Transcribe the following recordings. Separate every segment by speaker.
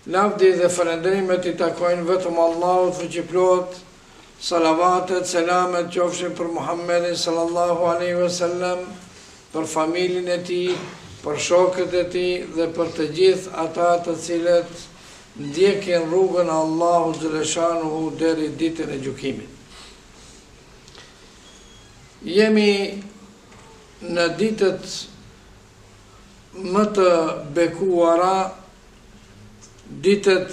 Speaker 1: Lavdi dhe falënderimet I takojnë vetëm Allahut fuqiplot, salavatet, selamet qofshin për Muhammedin sallallahu alaihi wasallam, për familjen e tij, për shokët e tij dhe për të gjithë ata të cilët ndjekin rrugën e Allahut xhaleshanuhu deri ditën e gjykimit. Jemi në ditët më të bekuara, ditët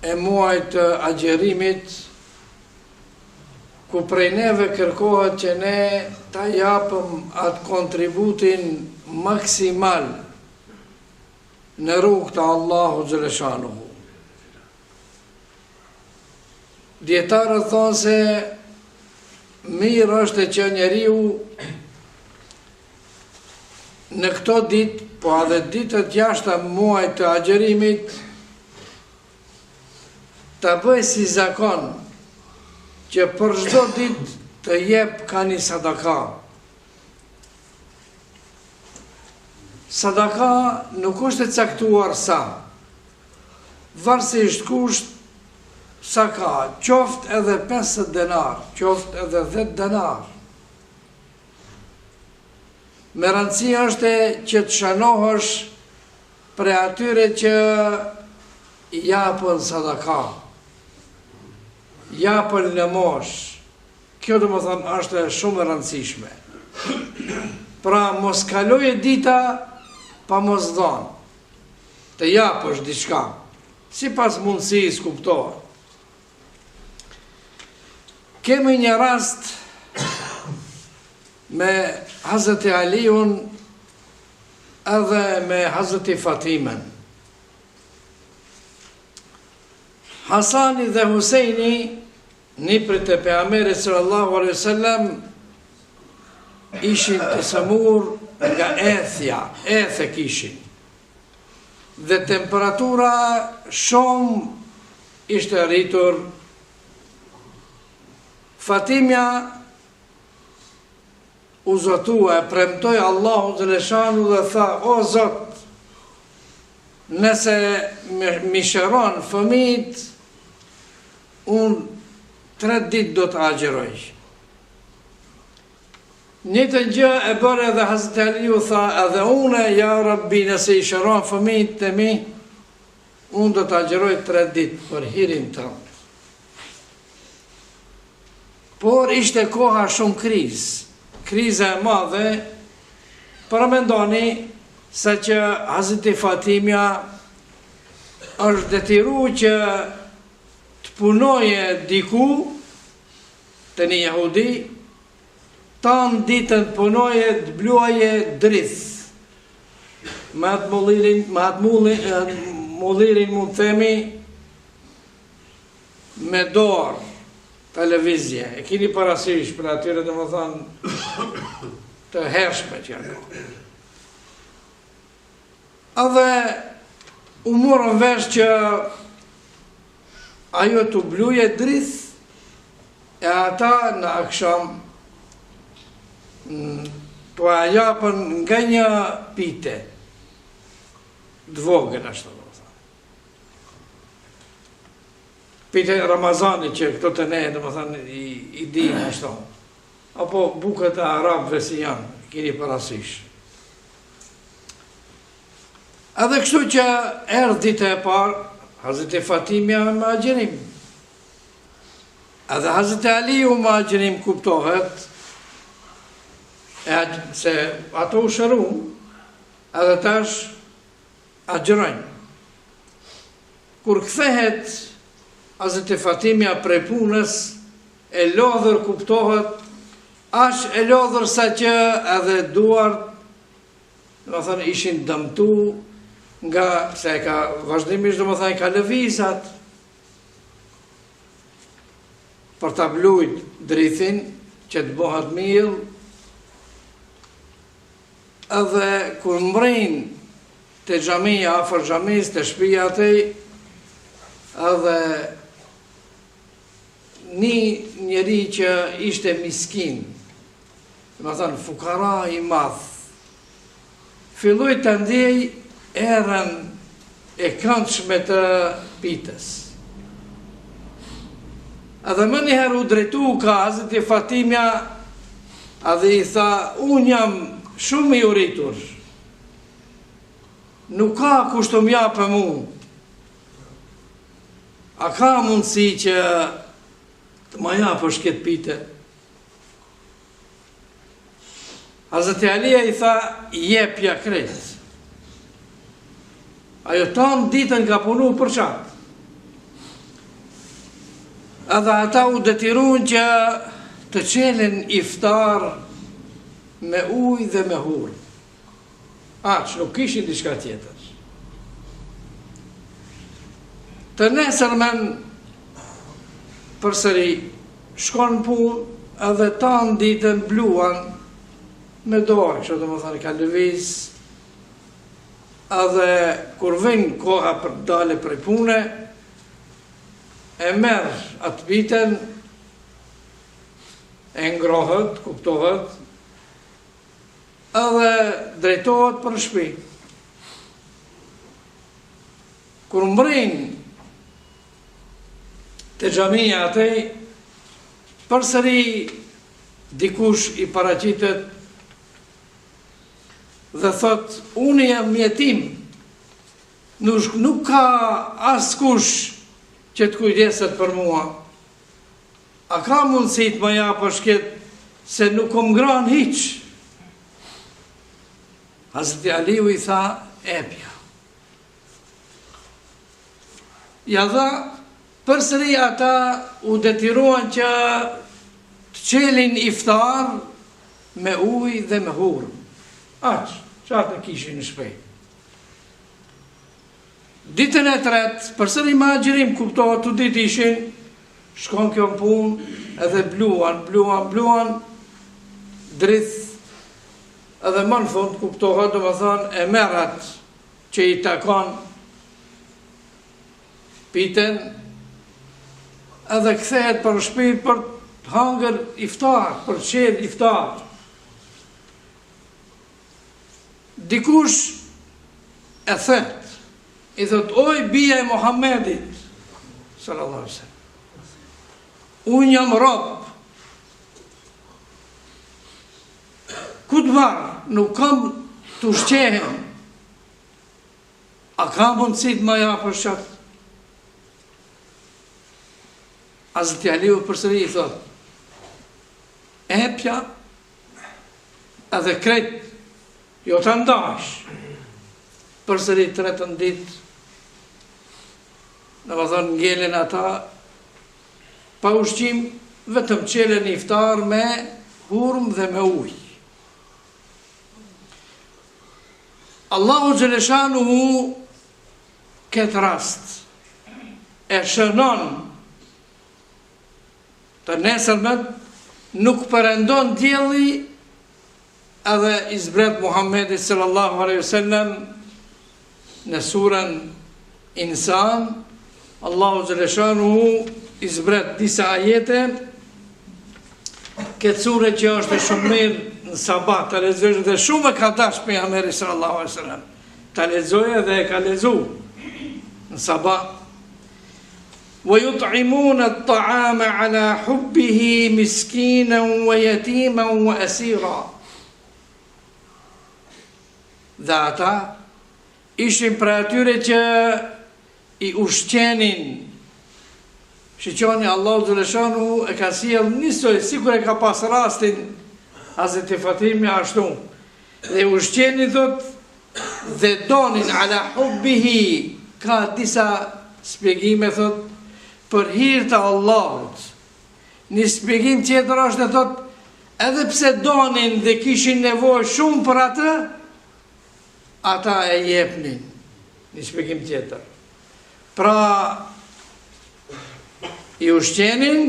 Speaker 1: e muajit të agjerimit, ku prej neve kërkohet që ne ta japëm atë kontributin maksimal në rrugë të Allahu xhaleshanuhu. Dietarët thonë se mirë është që njeriu në këto ditë, po edhe ditët jashtë muajit të agjerimit, ta bëj si zakon që për çdo ditë të jep ka një sadaka. Sadaka nuk është e caktuar sa, varësisht kusht sa ka, qoftë edhe 50 denar, qoftë edhe 10 denar. Me rëndësi është që të shanohesh për atyre që japën sadaka, japën në mosh. Kjo do më thëmë është shumë e rëndësishme. Pra mos kaloje dita pa mos dhanë, të japësh diçka, si pas mundësis kuptohet. Kemi një rast me Hazreti Aliun edhe me Hazreti Fatimen. Hasani dhe Huseini, niprit e pejgamberit sallallahu alaihi wasallam, ishin të sëmur nga ethë kishin. Dhe temperatura shumë ishte rritur. Fatimja u zotua, e premtoi Allahu xhaleshanu dhe tha: o Zot, nëse mi shëron fëmijët, unë 3 ditë do të agjeroj. Një të gjë e bërë edhe Hazreti Aliu, tha: edhe une, ja Rabbi, nëse I shëron fëmijët të mi, unë do të agjeroj 3 ditë për hirin tënd. Por ishte koha shumë kriza e madhe. Paramendoni se që Hazreti Fatimja është detiru që të punoje diku të një jahudi, tanë ditën të punoje të bluaje drith, me atë mullirin mund të themi me dorë, televizje. E kini parasysh për atyre dhe më thonë të hershme që janë. Edhe u morën vesh që ajo të bluje drith, e ata në aksham të ajapën nga një pite, dvogën ashtë të më thonë. Pite Ramazani që këto të ne, dhe më thonë, I dinë ashtë tonë. Apo bukët e arabëve si janë, kini parasysh. Edhe kështu që erdhë dite e parë, Hazreti Fatimja me agjerim. Edhe Hazreti Aliu me agjerim kuptohet, se ato u shërum, edhe tash agjerojnë. Kur kthehet Hazreti Fatimja prej punës, e lodhër kuptohet, ash e lodhër sa që edhe duart, do më thënë, ishin dëmtu, nga se ka vazhdimisht, do më thënë, ka lëvizat për ta blujt drithin që të bëhat mirë, edhe kur mbrin të xhamia, afër xhamis, të shtëpia të edhe një njeri që ishte miskin, dhe më thënë, fukara I madh, filloj të ndjej erën e këndshme të pitës. Edhe më njëherë u drejtu ka Hazreti Fatimja, edhe i tha, unë jam shumë i uritur, nuk ka kusht të mja për mu, a ka mundësi që të ma ja për shket pite? Hazreti Alia i tha, jepja krejt. Ajo tonë ditën ka punu për qatë. Edhe ata u detyrun që të qelin iftar me ujë dhe me hurë. Aq, nuk kishin diçka tjetër. Të nesërmen përsëri shkon punë edhe tanë ditën bluan me dorë, kështu do të thënë ka lëviz, edhe kur vjen koha për të dalë prej pune, e merr atë bitën, e ngrohet, kuptohet, edhe drejtohet për shtëpi. Kur mbrin te xhamia atej, përsëri dikush i paraqitet dhe thot, unë jam jetim, nuk ka askush që të kujdeset për mua. A ka mundësi të më jap për shket se nuk kom ngran hiç? Hazreti Aliu i tha, epja. Ja dha, përsëri ata u detyruan që të qelin iftar me ujë dhe me hurmë. Aq, qatë në kishin në shpej. Ditën e tretë, përsëri ma agjerim kuptohet të ditë ishin, shkon kjo në punë, edhe bluan, drith, edhe më në fund kuptohet, do më thonë, e merat që i takon piten, edhe kthehet për shtëpi për të hangër iftar, për të qelë iftar. Dikush e thet, i thot, oj, bia e Muhammedit, sallallahu alaihi wasallam, unë jam rob, ku të varë, nuk kam të ushqehem, a ka mundësi të ma japë shatë? Hazreti Aliu përsëri i thot, epja edhe krejt, jo të ndash, përsëri tretën ditë, në më thonë ngelen ata, pa ushqim, vetëm qelen iftar me hurmë dhe me ujë. Allahu Gjeleshanu këtë rast e shënon të nesërmet, nuk përendon djeli edhe i zbret Muhammedi sallallahu alaihi wasallam në surën Insan. Allahu Gjeleshanu i zbret disa ajete, këtë surë që është shumë mirë në sabat, të lexojë dhe shumë e ka dash pejgamberi sallallahu alaihi wasallam, të lexojë dhe e ka lexu në sabat. وَيُطْعِمُونَ الطَّعَامَ عَلَى حُبِّهِ مِسْكِينًا وَيَتِيمًا وَأَسِيرًا. Dhe ata ishin për atyre që i ushqenin, shiqoni Allahu Gjeleshanu e ka sjell nisoj, sikur e ka pas rastin Hazreti Fatimja ashtu, dhe ushqenin thot dhe donin ala hubbihi, ka disa spjegime thot për hir të Allahut. Një spjegim tjetër është thot edhe pse donin dhe kishin nevojë shumë për atë, ata e jepnin. Një shpjegim tjetër. Pra, i ushqenin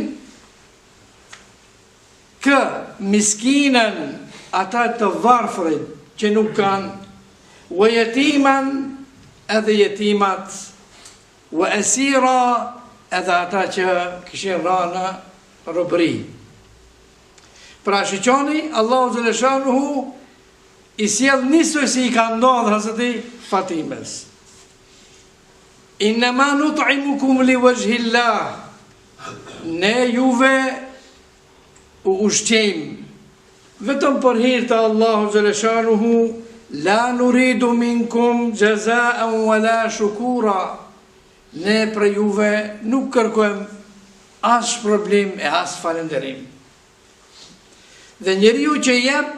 Speaker 1: kë miskinën, ata të varfrit që nuk kanë, wa jetiman edhe jetimat, wa esira edhe ata që kishin rana robëri. Pra shiqoni, Allahu i sjell nisoj si i ka ndodhur Hazreti Fatimes. Innama nut'imukum li wajhillah, ne juve u ushqejmë vetëm për hir të Allahu xhaleshanuhu, la nuridu minkum jazaan wala shukura, ne për juve nuk kërkojmë as problem e as falënderim. Dhe njeriu që jep,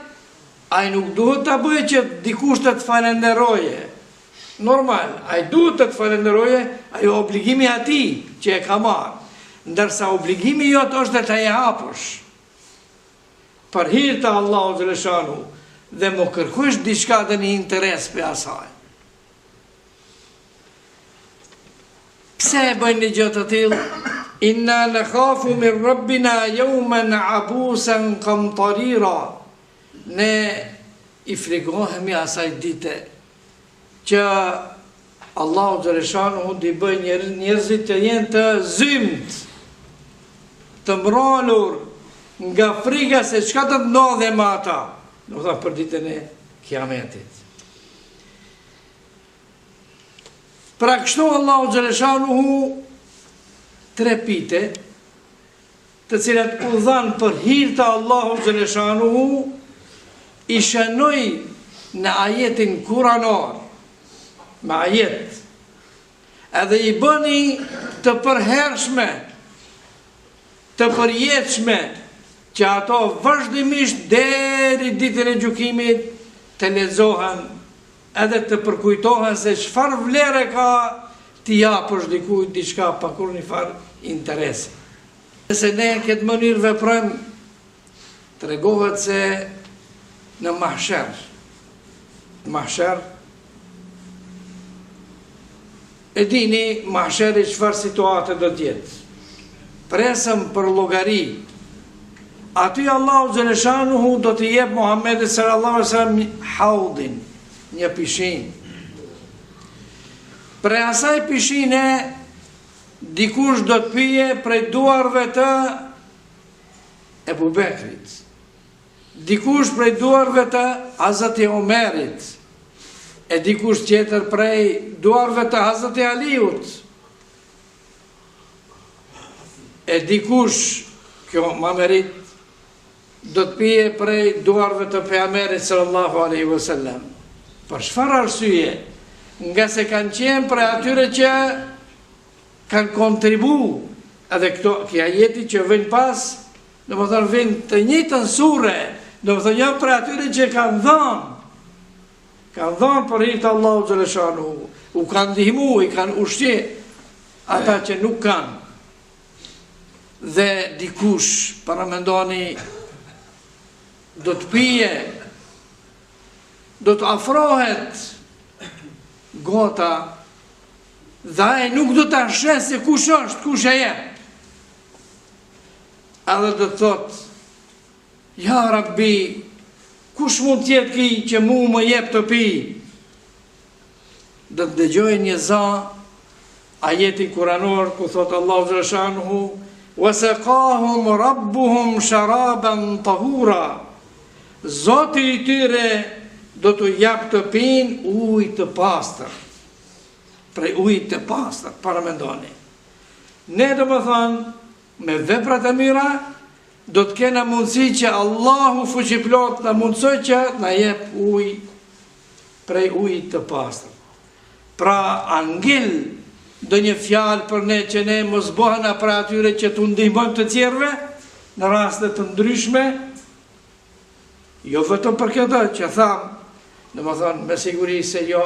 Speaker 1: ai nuk duhet ta bëjë që dikush të falënderoje. Normal, ai duhet të falënderoje, ajo obligimi atij që e ka marrë. Ndërsa obligimi jot është të e hapësh për hir të Allahu xhaleshanu dhe më kërkosh diçka dhe një interes për asaj. Pse e bëjnë një gjë të tillë? Inna nakhafu min rabbina yawman abusan qamtarira. Ne i frikohemi asaj dite që Allahu xhaleshanu di bëj njerëzit të jenë të zymt, të mbrolur nga frika se çka të ndodhe me ata, do të thonë për ditën e Kiametit. Pra kështu Allahu xhaleshanuhu trepite, të cilat u dhanë për hir të Allahu xhaleshanuhu, i shënoi në ajetin kuranor, me ajet, edhe i bëni të përhershme, të përjetshme, që ato vazhdimisht deri ditën e gjykimit të lexohen edhe të përkujtohen se çfarë vlere ka t'i japësh dikujt diçka pa kur një farë interesi. Nëse ne në këtë mënyrë veprojmë, tregohet se në mahsher, e dini mahsheri çfarë situate do t'jetë. Presëm për llogari. Aty Allahu xhaleshanuhu do t'i jep Muhammedit sallallahu alaihi wasallam haudin, një pishin. Pre asaj pishine dikush do të pije prej duarve të Ebu Bekrit, dikush prej duarve të Hazreti Omerit, e dikush tjetër prej duarve të Hazreti Aliut, e dikush, kjo ma merit, do të pije prej duarve të pejgamberit sallallahu alaihi wasallam. Për çfarë arsye? Nga se kanë qenë prej atyre që kanë kontribu, edhe kjo ajeti që vjen pas, domethënë vjen të njëjtën sure, domethënë janë prej atyre që kanë dhënë për hir të Allahu xhaleshanuhu, u kanë ndihmu, i kanë ushqyer ata që nuk kanë. Dhe dikush, para mendoni, do të pije, do të afrohet gota, dhe ai nuk do të ashes se kush është, kush e jep. Edhe do të thot, ja Rabbi, kush mund tjetë ki që mu më jep të pi? Do të dëgjoj një za, ajeti kuranor, ku thot Allahu xhaleshanuhu, wasaqahum rabbuhum sharaban tahura. Zoti i tyre do t'u jap të pinë ujë të pastër. Prej ujit të pastër, para mendoni. Ne do më thonë, me veprat e mira, do të kena mundësi që Allahu fuqiplot në mundësoj që në jep ujë prej ujit të pastër. Pra angil do një fjalë për ne që ne mos bëhena për atyre që të ndihmojmë të tjerve në rastet të ndryshme, jo vetëm për këtë që thamë, në më thonë me siguri se jo,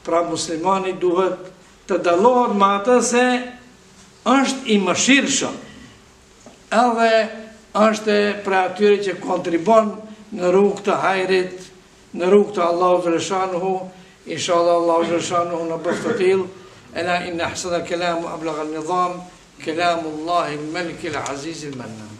Speaker 1: pra muslimani duhet të dallohet me atë se është i mëshirshëm, edhe është për atyre që kontribon në rrugë të hajrit, në rrugë të Allahu xhaleshanuhu, inshallah Allahu xhaleshanuhu në bëft të tillë. ألا إن أحسن الكلام وأبلغ النظام كلام الله الملك العزيز المنان.